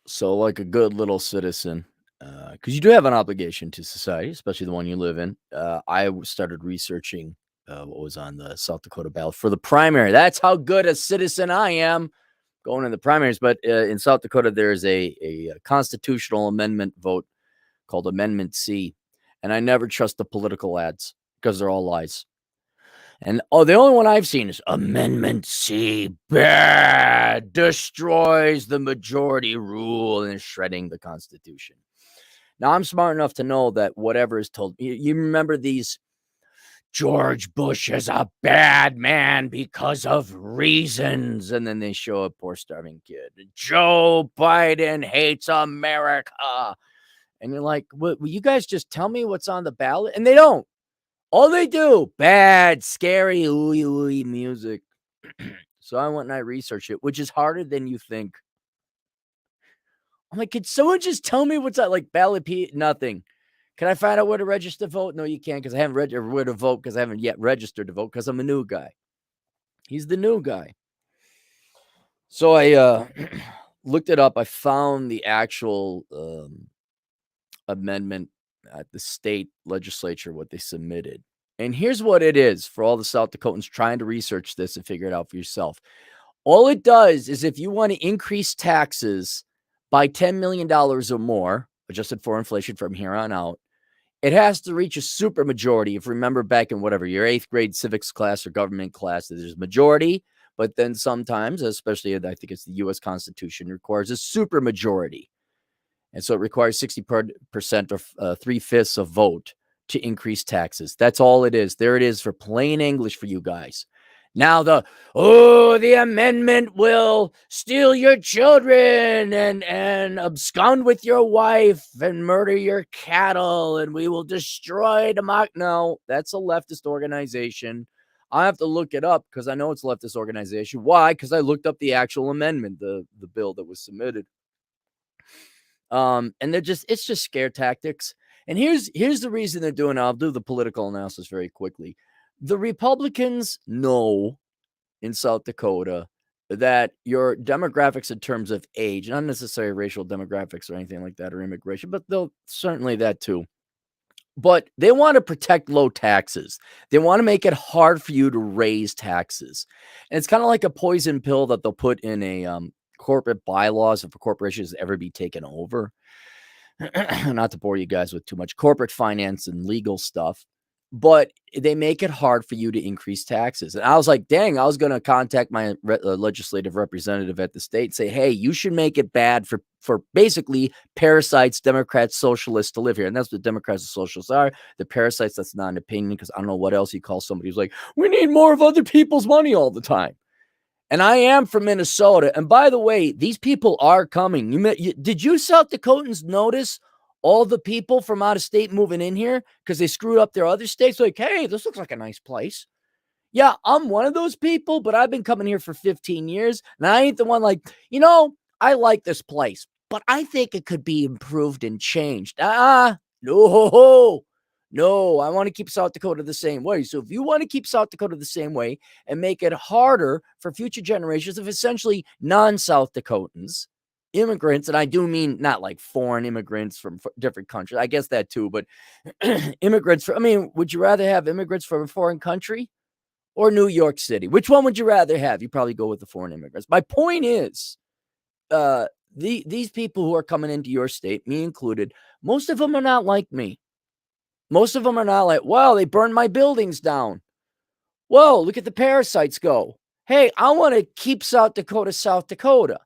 So, like a good little citizen, because you do have an obligation to society, especially the one you live in. Started researching what was on the South Dakota ballot for the primary. That's how good a citizen I am going in the primaries. But in South Dakota, there is a constitutional amendment vote called Amendment C. And I never trust the political ads because they're all lies. And the only one I've seen is Amendment C, bad, destroys the majority rule and is shredding the Constitution. Now, I'm smart enough to know that whatever is told, you remember these George Bush is a bad man because of reasons. And then they show a poor starving kid. Joe Biden hates America. And you're like, will you guys just tell me what's on the ballot? And they don't. All they do, bad, scary, ooey, ooey music. So I went and I researched it, which is harder than you think. I'm like, can someone just tell me what's that? Like ballot nothing. Can I find out where to register to vote? No, you can't because I haven't registered where to vote because I haven't yet registered to vote because I'm a new guy. He's the new guy. So I looked it up. I found the actual amendment at the state legislature, what they submitted. And here's what it is for all the South Dakotans trying to research this and figure it out for yourself. All it does is if you want to increase taxes by $10 million or more, adjusted for inflation from here on out, it has to reach a supermajority. If you remember back in whatever your 8th grade civics class or government class, there's majority, but then sometimes, especially I think it's the U.S. Constitution, requires a supermajority. And so it requires 60% or 3/5 of vote to increase taxes. That's all it is. There it is for plain English for you guys. Now the amendment will steal your children and abscond with your wife and murder your cattle and we will destroy democracy. No, that's a leftist organization. I have to look it up because I know it's a leftist organization. Why? Because I looked up the actual amendment, the bill that was submitted. And it's just scare tactics. And here's the reason they're doing it. I'll do the political analysis very quickly. The Republicans know in South Dakota that your demographics in terms of age, not necessarily racial demographics or anything like that, or immigration, but they'll certainly that too. But they want to protect low taxes. They want to make it hard for you to raise taxes. And it's kind of like a poison pill that they'll put in a corporate bylaws if a corporation is ever be taken over. Not to bore you guys with too much corporate finance and legal stuff, but they make it hard for you to increase taxes. And I was like, dang, I was going to contact my legislative representative at the state and say, hey, you should make it bad for basically parasites, Democrats, socialists to live here. And that's what Democrats and socialists are. The parasites, that's not an opinion because I don't know what else you call somebody who's like, we need more of other people's money all the time. And I am from Minnesota. And by the way, these people are coming. Did you South Dakotans notice all the people from out of state moving in here because they screwed up their other states? Like, hey, this looks like a nice place. Yeah, I'm one of those people, but I've been coming here for 15 years. And I ain't the one like, I like this place, but I think it could be improved and changed. No, I want to keep South Dakota the same way. So if you want to keep South Dakota the same way and make it harder for future generations of essentially non-South Dakotans, immigrants, and I do mean not like foreign immigrants from different countries. I guess that too, but immigrants would you rather have immigrants from a foreign country or New York City? Which one would you rather have? You probably go with the foreign immigrants. My point is, these people who are coming into your state, me included, most of them are not like me. Most of them are not like, well, they burned my buildings down. Whoa, look at the parasites go. Hey, I want to keep South Dakota.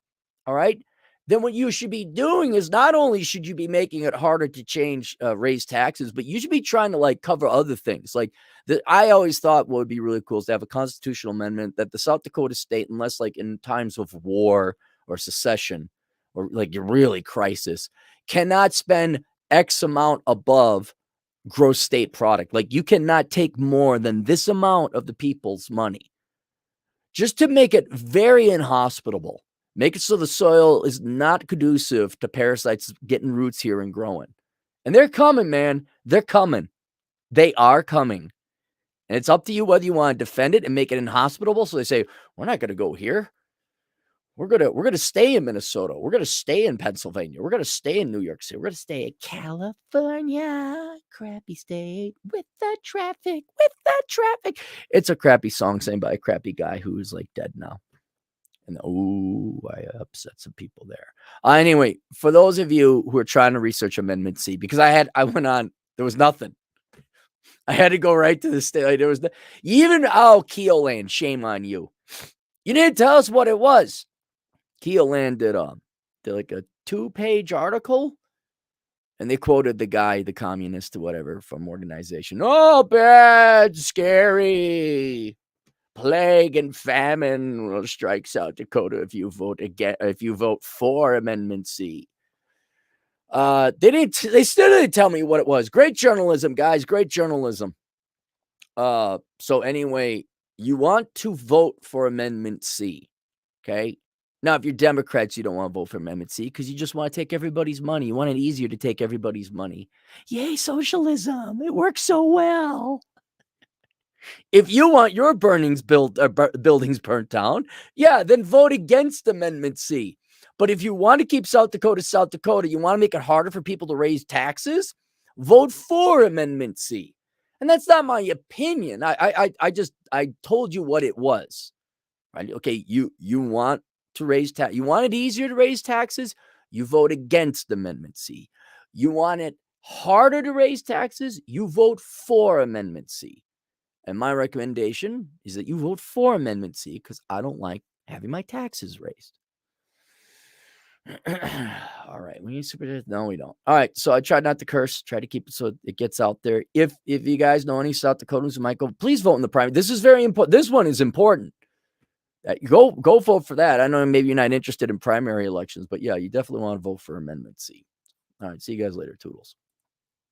All right. Then what you should be doing is not only should you be making it harder to raise taxes, but you should be trying to like cover other things. Like I always thought what would be really cool is to have a constitutional amendment that the South Dakota state, unless like in times of war or secession or like really crisis, cannot spend X amount above gross state product. Like you cannot take more than this amount of the people's money just to make it very inhospitable. Make it so the soil is not conducive to parasites getting roots here and growing. And they're coming, man. They're coming. They are coming. And it's up to you whether you want to defend it and make it inhospitable. So they say, we're not going to go here. We're gonna stay in Minnesota. We're gonna stay in Pennsylvania. We're gonna stay in New York City. We're gonna stay in California, crappy state with the traffic, with the traffic. It's a crappy song sang by a crappy guy who's like dead now. And I upset some people there. Anyway, for those of you who are trying to research Amendment C, because I went on, there was nothing. I had to go right to the state. Like, there was even Keoland, shame on you. You didn't tell us what it was. Keoland did like a 2-page article, and they quoted the guy, the communist or whatever from organization. Oh, bad, scary, plague and famine will strike South Dakota if you vote for Amendment C. They still didn't tell me what it was. Great journalism, guys. Great journalism. So anyway, you want to vote for Amendment C. Okay. Now, if you're Democrats, you don't want to vote for Amendment C because you just want to take everybody's money. You want it easier to take everybody's money. Yay, socialism. It works so well. If you want your buildings burnt down, yeah, then vote against Amendment C. But if you want to keep South Dakota, you want to make it harder for people to raise taxes, vote for Amendment C. And that's not my opinion. I told you what it was. Right? Okay, you want to raise tax. You want it easier to raise taxes, you vote against Amendment C. You want it harder to raise taxes, you vote for Amendment C. And my recommendation is that you vote for Amendment C because I don't like having my taxes raised. All right. We need super. No, we don't. All right. So I tried not to curse, try to keep it so it gets out there. If you guys know any South Dakotans who might go, please vote in the primary. This is very important. This one is important. Go vote for that. I know maybe you're not interested in primary elections, but yeah, you definitely want to vote for Amendment C. All right. See you guys later. Toodles.